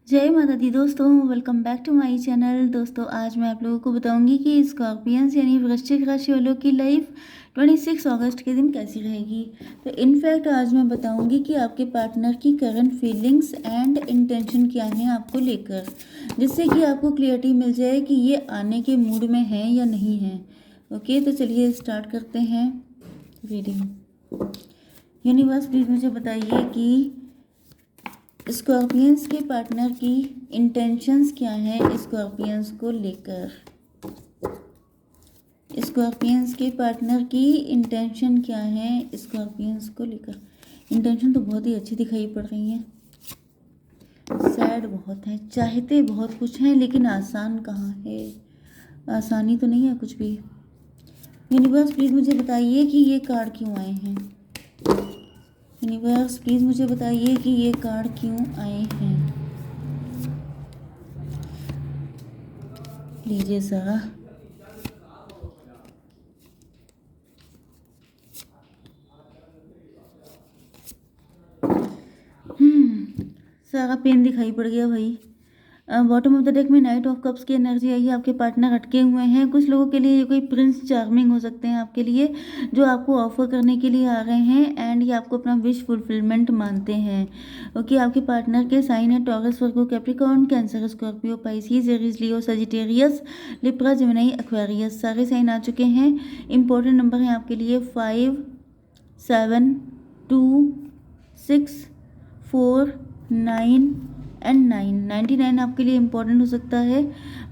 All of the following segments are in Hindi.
जय माता दी दोस्तों, welcome back to my channel. दोस्तों आज मैं आप लोगों को बताऊंगी कि स्कॉर्पियंस यानी वृश्चिक राशि वालों की लाइफ 26 अगस्त के दिन कैसी रहेगी। तो इनफैक्ट आज मैं बताऊंगी कि आपके पार्टनर की करंट फीलिंग्स एंड इंटेंशन क्या है आपको लेकर, जिससे कि आपको क्लियरिटी मिल जाए कि ये आने के मूड में है या नहीं है। ओके, तो चलिए स्टार्ट करते हैं रीडिंग। यूनिवर्स प्लीज़ मुझे बताइए कि स्कॉर्पियंस के पार्टनर की इंटेंशंस क्या हैं स्कॉर्पियंस को लेकर। स्कॉर्पियंस के पार्टनर की इंटेंशन क्या है स्कॉर्पियंस को लेकर। इंटेंशन तो बहुत ही अच्छी दिखाई पड़ रही हैं। सैड बहुत है, चाहते बहुत कुछ हैं, लेकिन आसान कहाँ है, आसानी तो नहीं है कुछ भी। यूनिवर्स प्लीज़ मुझे बताइए कि ये कार्ड क्यों आए हैं। यूनिवर्स प्लीज़ मुझे बताइए कि ये कार्ड क्यों आए हैं। लीजिए ज़रा। सारा पेन दिखाई पड़ गया भाई। बॉटम ऑफ द डेक में नाइट ऑफ कप्स की एनर्जी आई है। आपके पार्टनर अटके हुए हैं। कुछ लोगों के लिए ये कोई प्रिंस चार्मिंग हो सकते हैं आपके लिए, जो आपको ऑफर करने के लिए आ रहे हैं एंड ये आपको अपना विश फुलफिलमेंट मानते हैं। ओके, आपके पार्टनर के साइन है Taurus, Virgo, Capricorn, Cancer, Scorpio, Pisces, Aries, Leo, Sagittarius, Libra, Gemini, Aquarius. सारे साइन आ चुके हैं। इंपॉर्टेंट नंबर हैं आपके लिए 5, 7, 2, 6, 4, 9 एंड 99 आपके लिए इम्पोर्टेंट हो सकता है।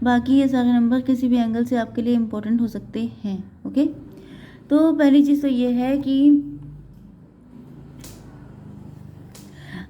बाकी ये सारे नंबर किसी भी एंगल से आपके लिए इम्पोर्टेंट हो सकते हैं। ओके, तो पहली चीज़ तो ये है कि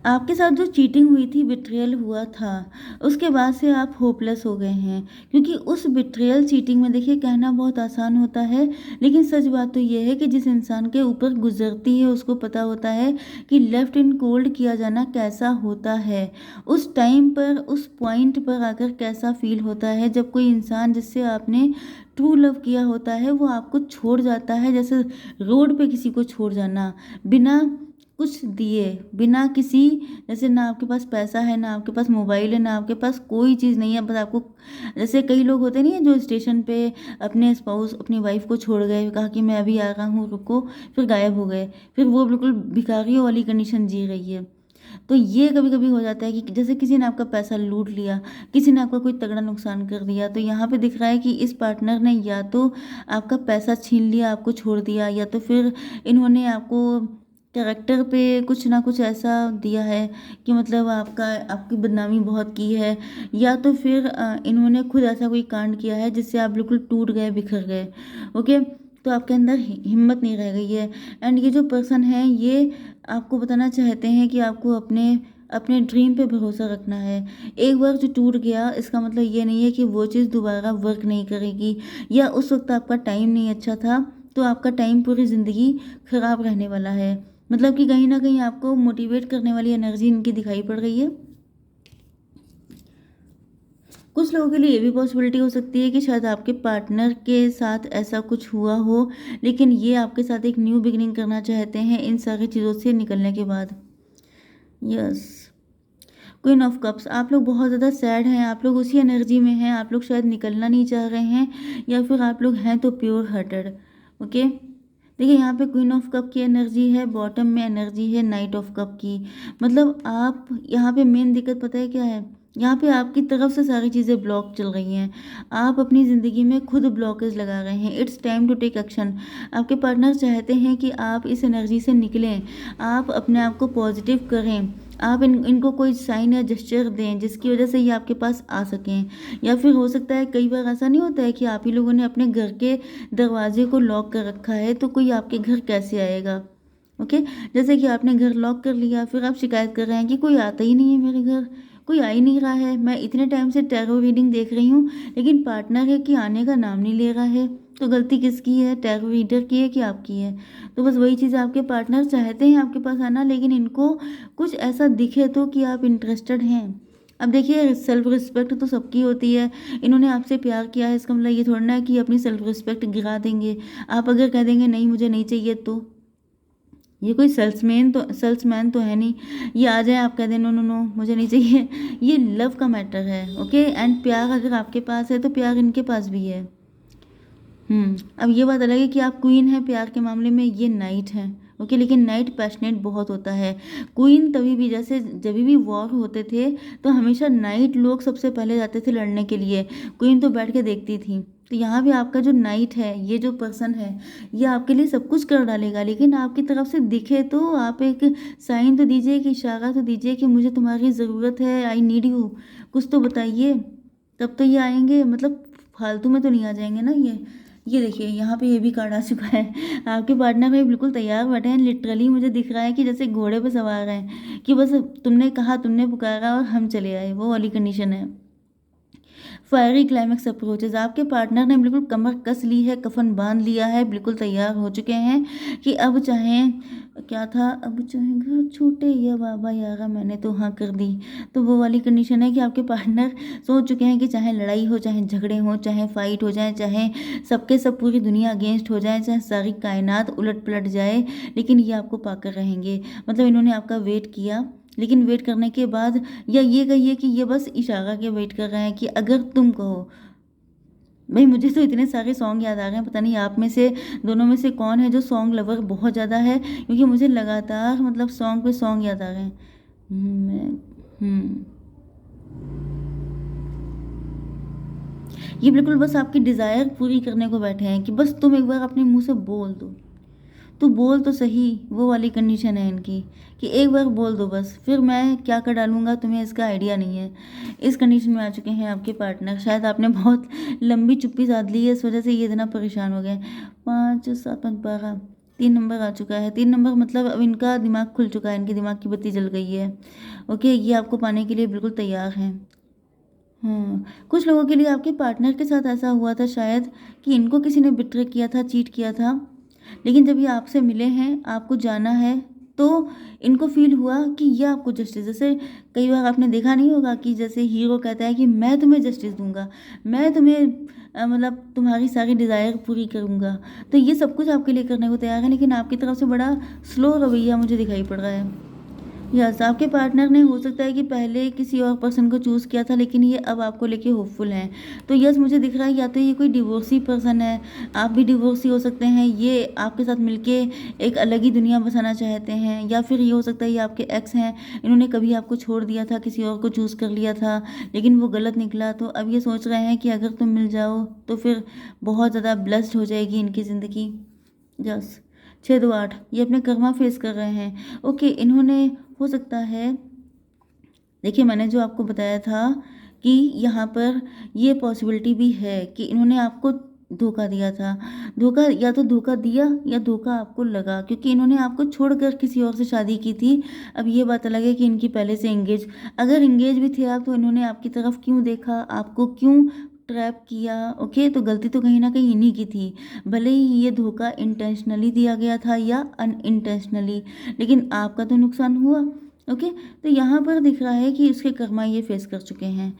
आपके साथ जो चीटिंग हुई थी, बिट्रियल हुआ था, उसके बाद से आप होपलेस हो गए हैं। क्योंकि उस बिट्रियल चीटिंग में देखिए कहना बहुत आसान होता है, लेकिन सच बात तो ये है कि जिस इंसान के ऊपर गुजरती है उसको पता होता है कि लेफ्ट इन कोल्ड किया जाना कैसा होता है। उस टाइम पर, उस पॉइंट पर आकर कैसा फील होता है जब कोई इंसान जिससे आपने ट्रू लव किया होता है वो आपको छोड़ जाता है। जैसे रोड पे किसी को छोड़ जाना, बिना कुछ दिए, बिना किसी, जैसे ना आपके पास पैसा है, ना आपके पास मोबाइल है, ना आपके पास कोई चीज़ नहीं है, बस आपको, जैसे कई लोग होते नहीं है जो स्टेशन पे अपने स्पाउस, अपनी वाइफ को छोड़ गए, कहा कि मैं अभी आ रहा हूँ रुको, फिर गायब हो गए, फिर वो बिल्कुल भिखारियों वाली कंडीशन जी रही है। तो ये कभी कभी हो जाता है कि जैसे किसी ने आपका पैसा लूट लिया, किसी ने आपका कोई तगड़ा नुकसान कर दिया। तो यहाँ पे दिख रहा है कि इस पार्टनर ने या तो आपका पैसा छीन लिया, आपको छोड़ दिया, या तो फिर इन्होंने आपको कैरेक्टर पे कुछ ना कुछ ऐसा दिया है कि मतलब आपकी बदनामी बहुत की है, या तो फिर इन्होंने खुद ऐसा कोई कांड किया है जिससे आप बिल्कुल टूट गए, बिखर गए। ओके, तो आपके अंदर हिम्मत नहीं रह गई है। एंड ये जो पर्सन है ये आपको बताना चाहते हैं कि आपको अपने अपने ड्रीम पे भरोसा रखना है। एक बार जो टूट गया इसका मतलब ये नहीं है कि वो चीज़ दोबारा वर्क नहीं करेगी, या उस वक्त आपका टाइम नहीं अच्छा था तो आपका टाइम पूरी ज़िंदगी खराब रहने वाला है। मतलब कि कहीं ना कहीं आपको मोटिवेट करने वाली एनर्जी इनकी दिखाई पड़ रही है। कुछ लोगों के लिए ये भी पॉसिबिलिटी हो सकती है कि शायद आपके पार्टनर के साथ ऐसा कुछ हुआ हो, लेकिन ये आपके साथ एक न्यू बिगिनिंग करना चाहते हैं इन सारी चीज़ों से निकलने के बाद। यस, क्वीन ऑफ कप्स, आप लोग बहुत ज़्यादा सैड हैं, आप लोग उसी एनर्जी में हैं, आप लोग शायद निकलना नहीं चाह रहे हैं, या फिर आप लोग हैं तो प्योर हार्टेड। ओके, देखिए यहाँ पे क्वीन ऑफ कप की एनर्जी है, बॉटम में एनर्जी है नाइट ऑफ कप की। मतलब आप यहाँ पे मेन दिक्कत पता है क्या है, यहाँ पे आपकी तरफ से सारी चीज़ें ब्लॉक चल रही हैं। आप अपनी ज़िंदगी में खुद ब्लॉकेज लगा रहे हैं। It's time to take action. आपके पार्टनर चाहते हैं कि आप इस एनर्जी से निकलें, आप अपने आप को पॉजिटिव करें, आप इनको कोई साइन या जेस्चर दें जिसकी वजह से ये आपके पास आ सकें। या फिर हो सकता है कई बार ऐसा नहीं होता है कि आप ही लोगों ने अपने घर के दरवाजे को लॉक कर रखा है, तो कोई आपके घर कैसे आएगा। ओके, जैसे कि आपने घर लॉक कर लिया, फिर आप शिकायत कर रहे हैं कि कोई आता ही नहीं है मेरे घर, कोई आ ही नहीं रहा है, मैं इतने टाइम से टैरो रीडिंग देख रही हूँ लेकिन पार्टनर है कि आने का नाम नहीं ले रहा है। तो गलती किसकी है, टैरो रीडर की है कि आपकी है। तो बस वही चीज़, आपके पार्टनर चाहते हैं आपके पास आना, लेकिन इनको कुछ ऐसा दिखे तो कि आप इंटरेस्टेड हैं। अब देखिए, सेल्फ रिस्पेक्ट तो सबकी होती है। इन्होंने आपसे प्यार किया है, इसका मतलब ये थोड़ा ना है कि अपनी सेल्फ रिस्पेक्ट गिरा देंगे। आप अगर कह देंगे नहीं मुझे नहीं चाहिए, तो ये कोई सेल्समैन तो है नहीं, ये आ जाए आप कह दें नो नो नो मुझे नहीं चाहिए। ये लव का मैटर है, ओके। एंड प्यार अगर आपके पास है तो प्यार इनके पास भी है। अब ये बात अलग है कि आप क्वीन है प्यार के मामले में, ये नाइट है, ओके। लेकिन नाइट पैशनेट बहुत होता है। क्वीन तभी भी, जैसे जब भी वॉर होते थे तो हमेशा नाइट लोग सबसे पहले जाते थे लड़ने के लिए, क्वीन तो बैठ के देखती थी। तो यहाँ भी आपका जो नाइट है, ये जो पर्सन है, ये आपके लिए सब कुछ कर डालेगा, लेकिन आपकी तरफ से दिखे तो आप एक साइन तो दीजिए, कि इशारा तो दीजिए कि मुझे तुम्हारी ज़रूरत है, आई नीड यू, कुछ तो बताइए, तब तो ये आएंगे। मतलब फालतू में तो नहीं आ जाएंगे ना ये देखिए यहाँ पे ये भी कार्ड आ चुका है। आपके पार्टनर भाई बिल्कुल तैयार बैठे हैं, लिटरली मुझे दिख रहा है कि जैसे घोड़े पे सवार हैं, कि बस तुमने कहा, तुमने पुकारा और हम चले आए, वो वाली कंडीशन है। फायरी क्लाइमेक्स अप्रोचेज, आपके पार्टनर ने बिल्कुल कमर कस ली है, कफन बांध लिया है, बिल्कुल तैयार हो चुके हैं कि अब चाहे क्या था, अब चाहे घर छूटे या बाबा यारा मैंने तो हाँ कर दी। तो वो वाली कंडीशन है कि आपके पार्टनर सोच चुके हैं कि चाहे लड़ाई हो, चाहे झगड़े हो, चाहे फाइट हो जाए, चाहे सबके सब पूरी दुनिया अगेंस्ट हो जाए, चाहे सारी कायनात उलट पलट जाए, लेकिन ये आपको पाकर रहेंगे। मतलब इन्होंने आपका वेट किया, लेकिन वेट करने के बाद, या ये कहिए कि ये बस इशारा के वेट कर रहे हैं कि अगर तुम कहो। भाई मुझे तो इतने सारे सॉन्ग याद आ रहे हैं, पता नहीं आप में से दोनों में से कौन है जो सॉन्ग लवर बहुत ज़्यादा है, क्योंकि मुझे लगातार मतलब सॉन्ग पे सॉन्ग याद आ रहे हैं। हम्म ये बिल्कुल बस आपकी डिज़ायर पूरी करने को बैठे हैं कि बस तुम एक बार अपने मुंह से बोल दो, तो बोल तो सही। वो वाली कंडीशन है इनकी कि एक बार बोल दो बस, फिर मैं क्या कर डालूंगा तुम्हें इसका आइडिया नहीं है। इस कंडीशन में आ चुके हैं आपके पार्टनर। शायद आपने बहुत लंबी चुप्पी साध ली है, इस वजह से ये इतना परेशान हो गए। 5 7 5 12, 3 नंबर आ चुका है। 3 नंबर मतलब अब इनका दिमाग खुल चुका है, इनके दिमाग की बत्ती जल गई है, ओके। ये आपको पाने के लिए बिल्कुल तैयार हैं। कुछ लोगों के लिए आपके पार्टनर के साथ ऐसा हुआ था शायद कि इनको किसी ने बिट्रे किया था, चीट किया था, लेकिन जब ये आपसे मिले हैं, आपको जाना है, तो इनको फील हुआ कि ये आपको जस्टिस, जैसे कई बार आपने देखा नहीं होगा कि जैसे हीरो कहता है कि मैं तुम्हें जस्टिस दूंगा, मैं तुम्हें मतलब तुम्हारी सारी डिज़ायर पूरी करूंगा, तो ये सब कुछ आपके लिए करने को तैयार है, लेकिन आपकी तरफ से बड़ा स्लो रवैया मुझे दिखाई पड़ रहा है। यस, आपके पार्टनर ने हो सकता है कि पहले किसी और पर्सन को चूज़ किया था, लेकिन ये अब आपको लेके होपफुल हैं। तो यस, मुझे दिख रहा है या तो ये कोई डिवोर्सी पर्सन है, आप भी डिवोर्सी हो सकते हैं, ये आपके साथ मिलके एक अलग ही दुनिया बसाना चाहते हैं, या फिर ये हो सकता है ये आपके एक्स हैं, इन्होंने कभी आपको छोड़ दिया था, किसी और को चूज़ कर लिया था, लेकिन वो गलत निकला, तो अब ये सोच रहे हैं कि अगर तुम मिल जाओ तो फिर बहुत ज़्यादा ब्लेस्ड हो जाएगी इनकी ज़िंदगी। यस, 6 2 8, ये अपने कर्मा फेस कर रहे हैं, ओके। इन्होंने हो सकता है, देखिए मैंने जो आपको बताया था कि यहाँ पर ये पॉसिबिलिटी भी है कि इन्होंने आपको धोखा दिया था। धोखा, या तो धोखा दिया या धोखा आपको लगा, क्योंकि इन्होंने आपको छोड़कर किसी और से शादी की थी। अब ये बात अलग है कि इनकी पहले से एंगेज, अगर एंगेज भी थे आप, तो इन्होंने आपकी तरफ क्यों देखा, आपको क्यों ट्रैप किया, ओके। तो गलती तो कहीं ना कहीं इन्हीं की थी, भले ही ये धोखा इंटेंशनली दिया गया था या अनइंटेंशनली, लेकिन आपका तो नुकसान हुआ, ओके। तो यहाँ पर दिख रहा है कि उसके कर्मा ये फेस कर चुके हैं।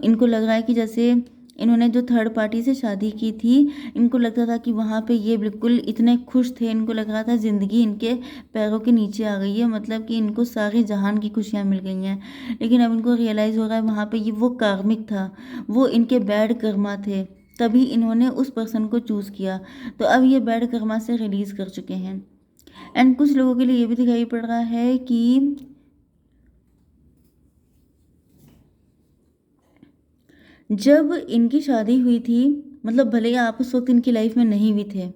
इनको लग रहा है कि जैसे इन्होंने जो थर्ड पार्टी से शादी की थी, इनको लगता था कि वहाँ पे ये बिल्कुल इतने खुश थे, इनको लग रहा था ज़िंदगी इनके पैरों के नीचे आ गई है, मतलब कि इनको सारे जहान की खुशियाँ मिल गई हैं। लेकिन अब इनको रियलाइज़ हो रहा है वहाँ पे ये वो कार्मिक था, वो इनके बैड कर्मा थे, तभी इन्होंने उस पर्सन को चूज़ किया। तो अब ये बैड कर्मा से रिलीज़ कर चुके हैं। एंड कुछ लोगों के लिए ये भी दिखाई पड़ रहा है कि जब इनकी शादी हुई थी, मतलब भले ही आप उस वक्त इनकी लाइफ में नहीं भी थे,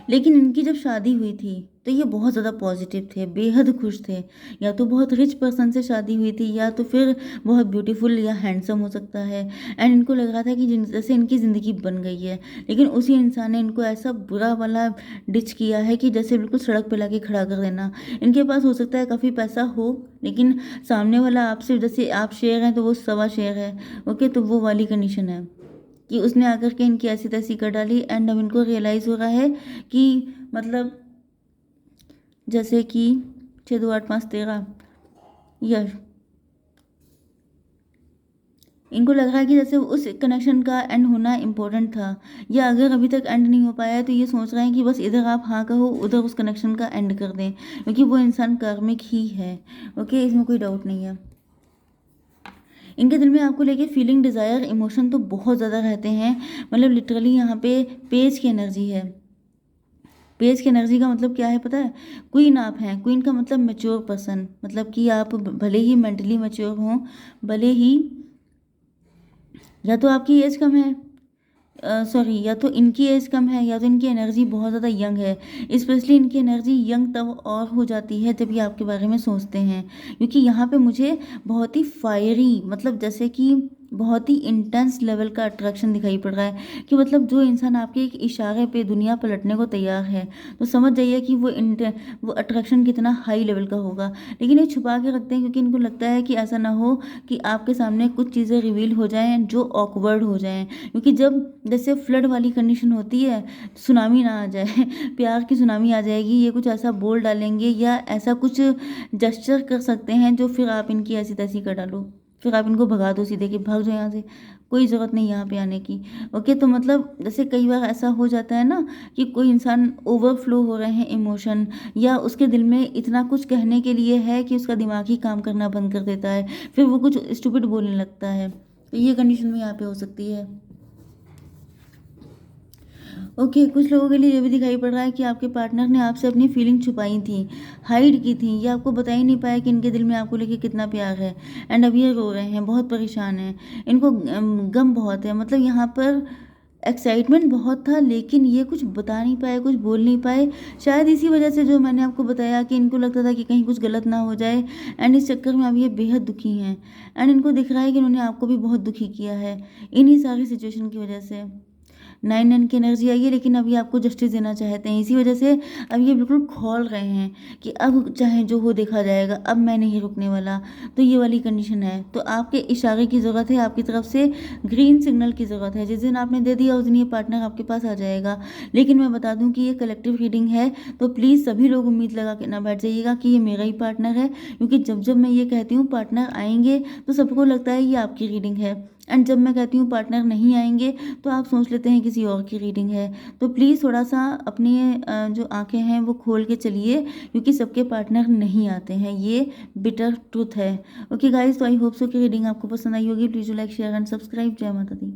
लेकिन इनकी जब शादी हुई थी तो ये बहुत ज़्यादा पॉजिटिव थे, बेहद खुश थे। या तो बहुत रिच पर्सन से शादी हुई थी, या तो फिर बहुत ब्यूटीफुल या हैंडसम हो सकता है। एंड इनको लग रहा था कि जैसे इनकी ज़िंदगी बन गई है, लेकिन उसी इंसान ने इनको ऐसा बुरा वाला डिच किया है कि जैसे बिल्कुल सड़क पे लाके खड़ा कर देना। इनके पास हो सकता है काफ़ी पैसा हो, लेकिन सामने वाला आपसे, जैसे आप शेर हैं तो वो सवा शेर है, ओके। तो वो वाली कंडीशन है कि उसने आकर के इनकी ऐसी तैसी कर डाली। एंड अब इनको रियलाइज़ हो रहा है कि मतलब जैसे कि 6 2 8 5 13, यस, इनको लग रहा है कि जैसे उस कनेक्शन का एंड होना इम्पोर्टेंट था, या अगर अभी तक एंड नहीं हो पाया है तो ये सोच रहे हैं कि बस इधर आप हाँ कहो, उधर उस कनेक्शन का एंड कर दें, क्योंकि वो इंसान कार्मिक ही है। ओके, इसमें कोई डाउट नहीं है। इनके दिल में आपको लेके फीलिंग, डिज़ायर, इमोशन तो बहुत ज़्यादा रहते हैं। मतलब लिटरली यहाँ पे पेज की एनर्जी है। पेज की एनर्जी का मतलब क्या है पता है? क्वीन आप हैं। क्वीन का मतलब मैच्योर पर्सन, मतलब कि आप भले ही मेंटली मैच्योर हों, भले ही या तो आपकी एज कम है, सॉरी, या तो इनकी एज कम है, या तो इनकी एनर्जी बहुत ज़्यादा यंग है। स्पेशली इनकी एनर्जी यंग तब और हो जाती है जब ये आपके बारे में सोचते हैं, क्योंकि यहाँ पे मुझे बहुत ही फायरी, मतलब जैसे कि बहुत ही इंटेंस लेवल का अट्रैक्शन दिखाई पड़ रहा है, कि मतलब जो इंसान आपके एक इशारे पे दुनिया पलटने को तैयार है, तो समझ जाइए कि वो अट्रैक्शन कितना हाई लेवल का होगा। लेकिन ये छुपा के रखते हैं, क्योंकि इनको लगता है कि ऐसा ना हो कि आपके सामने कुछ चीज़ें रिवील हो जाएं जो ऑकवर्ड हो जाएं, क्योंकि जब जैसे फ्लड वाली कंडीशन होती है, सुनामी ना आ जाए प्यार की सुनामी आ जाएगी, ये कुछ ऐसा बोल डालेंगे या ऐसा कुछ जेस्चर कर सकते हैं जो फिर आप इनकी ऐसी तैसी कर डालो, फिर आप इनको भगा दो सीधे कि भाग जाओ यहाँ से, कोई ज़रूरत नहीं यहाँ पे आने की। ओके, तो मतलब जैसे कई बार ऐसा हो जाता है ना कि कोई इंसान ओवरफ्लो हो रहे हैं इमोशन, या उसके दिल में इतना कुछ कहने के लिए है कि उसका दिमाग ही काम करना बंद कर देता है, फिर वो कुछ स्टूपिड बोलने लगता है। तो ये कंडीशन भी यहाँ पे हो सकती है। ओके, कुछ लोगों के लिए ये भी दिखाई पड़ रहा है कि आपके पार्टनर ने आपसे अपनी फीलिंग छुपाई थी, हाइड की थी, या आपको बता ही नहीं पाया कि इनके दिल में आपको लेके कितना प्यार है। एंड अब ये रो रहे हैं, बहुत परेशान हैं, इनको गम बहुत है। मतलब यहाँ पर एक्साइटमेंट बहुत था, लेकिन ये कुछ बता नहीं पाए, कुछ बोल नहीं पाए, शायद इसी वजह से जो मैंने आपको बताया कि इनको लगता था कि कहीं कुछ गलत ना हो जाए। एंड इस चक्कर में अब ये बेहद दुखी हैं। एंड इनको दिख रहा है कि इन्होंने आपको भी बहुत दुखी किया है इन्हीं सारी सिचुएशन की वजह से। 9-9 की एनर्जी आई है, लेकिन अभी आपको जस्टिस देना चाहते हैं, इसी वजह से अब ये बिल्कुल खौल रहे हैं कि अब चाहे जो हो देखा जाएगा, अब मैं नहीं रुकने वाला। तो ये वाली कंडीशन है। तो आपके इशारे की ज़रूरत है, आपकी तरफ से ग्रीन सिग्नल की ज़रूरत है। जिस दिन आपने दे दिया उस दिन ये पार्टनर आपके पास आ जाएगा। लेकिन मैं बता दूं कि ये कलेक्टिव रीडिंग है, तो प्लीज़ सभी लोग उम्मीद लगा के ना बैठ जाइएगा कि ये मेरा ही पार्टनर है, क्योंकि जब जब मैं ये कहती हूँ पार्टनर आएंगे तो सबको लगता है ये आपकी रीडिंग है, एंड जब मैं कहती हूँ पार्टनर नहीं आएंगे तो आप सोच लेते हैं किसी और की रीडिंग है। तो प्लीज़ थोड़ा सा अपनी जो आंखें हैं वो खोल के चलिए, क्योंकि सबके पार्टनर नहीं आते हैं, ये बिटर ट्रूथ है। ओके गाइस, तो आई होप सो कि रीडिंग आपको पसंद आई होगी। Please like, share and subscribe. जय माता दी।